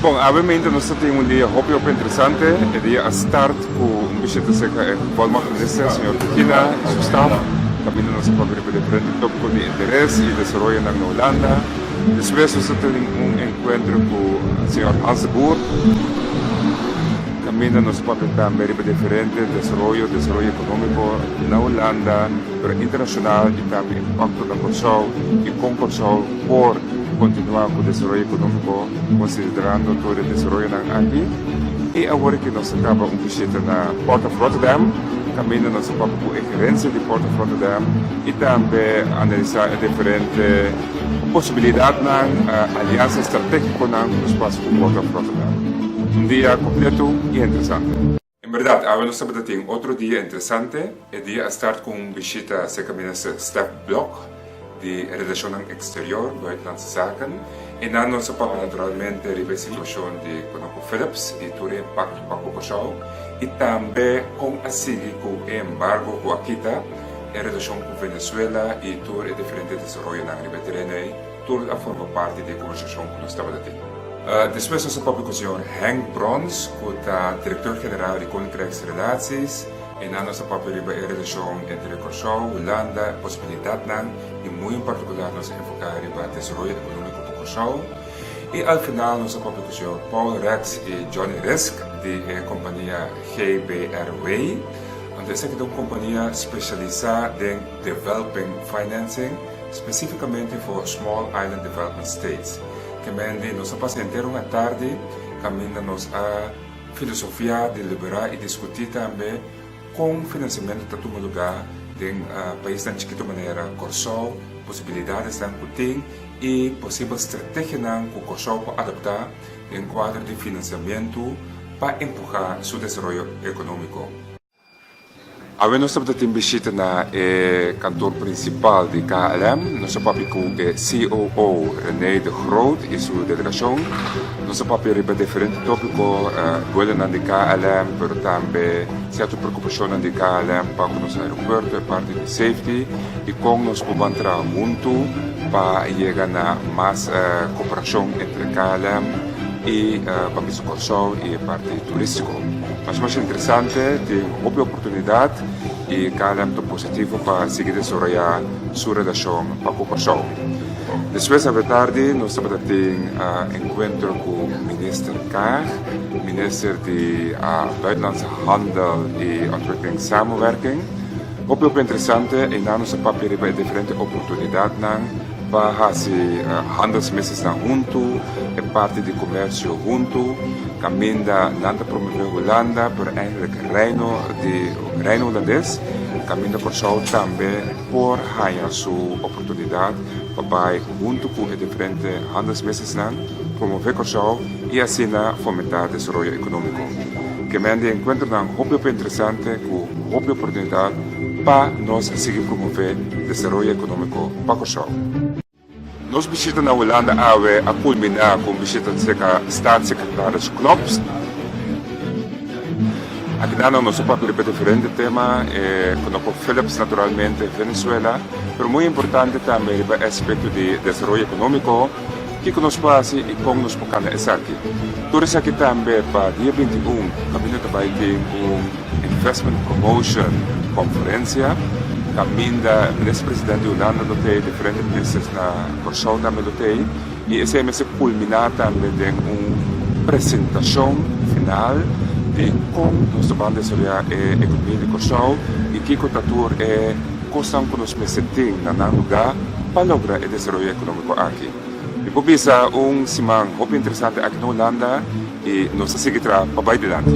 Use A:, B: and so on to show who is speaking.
A: Bom, obviamente nós temos um dia muito interessante, é dia a start com um bicho de seca, é o Walmart Minister, Sr. Tequila, e seu staff, caminho nosso papel de frente, tópico de interesse e desenvolvimento na Holanda. Depois nós temos encontro com o Sr. Hans de Boer, caminho nosso papel também de diferente, desenvolvimento econômico na Holanda, pero internacional e também impacto na Corsol e com Corsol por continuar com o desenvolvimento econômico, considerando todo o desenvolvimento aqui. E agora que nós acabamos visita na Port of Rotterdam, caminho nosso papo com a gerência de Port of Rotterdam e também analisar diferentes possibilidades na aliança estratégica no espaço do Port of Rotterdam. Dia completo e interessante. Em verdade, agora nós estamos tendo outro dia interessante, é dia a start com visita a Secretaria Staff Block de Relação Exterior, Buitenlandse Zaken. E na nossa papo, naturalmente, a situação de ConocoPhillips e todo o impacto para o Corsol. E também com a seguir com o embargo com a Kita, em relação com Venezuela e todo o diferente desenvolvimento na Mediterrâneo, toda a forma parte da conversação que nós estamos tendo. Depois nossa papo com o Sr. Henk Brons, que é o diretor-geral de Koninkrijksrelaties. E na nossa papel de relação entre Corsol, Holanda, possibilidade e muito em particular nos enfocar no desenvolvimento econômico do Corsol. E ao final nossa papel com o Sr. Paul Rex e Johnny Risk, de companhia GBRW, onde essa é uma companhia especializada em developing financing, especificamente para Small Island Development States, que mende nossa paciente uma tarde, caminha nos a filosofia de liberar e discutir também com financiamento está tomando lugar em país da chiquita maneira Corsol, possibilidades da tem e possível estratégia que o Corsol pode adaptar em quadro de financiamento para empurrar seu desenvolvimento econômico. Agora nós estamos tendo visita na cantor principal de KLM, nosso papel com o COO René de Groot e sua delegação. Nosso papel é diferente tópico, governo de KLM, mas também certa preocupação de KLM para o nosso aeroporto, a parte de safety, e com nós podemos trabalhar muito para chegar a mais cooperação entre KLM e para o Corsol e a parte turística. Mas mais interessante, tem uma oportunidade e KLM é positivo para seguir desenvolver sua relação para o Corsol. Depois da tarde, nós estamos tendo encontro com o ministro Kaag, ministro de Buitenlandse Handel e Ontwikkelingssamenwerking. Muito interessante e na nossa papel é diferente oportunidade para fazer handelsmissies junto, é parte de comércio junto, caminha nada promover Holanda, por eigenlijk Reino holandês, caminha por Corsol também por ganhar sua oportunidade para junto com os diferentes handelsmissies promover Corsol e assim fomentar o desenvolvimento econômico. Que me encontro muito interessante com uma oportunidade para nós seguir promover o desenvolvimento econômico para Corsol. Nós visita na Holanda a culminar com visita de staatssecretaris Klops. Aqui na nosso papel é diferente tema, ConocoPhillips naturalmente Venezuela, mas muito importante também o aspecto de desenvolvimento econômico que nos passa e como nos podemos aqui. Por isso aqui também para dia 21, caminho também tem Investment Promotion Conferência. Caminho da ministro-presidente de Holanda tem diferentes ministros na Corsol também tem e esse é culminar também em uma apresentação final de como nós vamos desenvolver a economia de Corsol e que contator é questão que nós temos na lugar para lograr o desenvolvimento econômico aqui. E por isso semana muito interessante aqui na Holanda e nós seguiremos para adiante.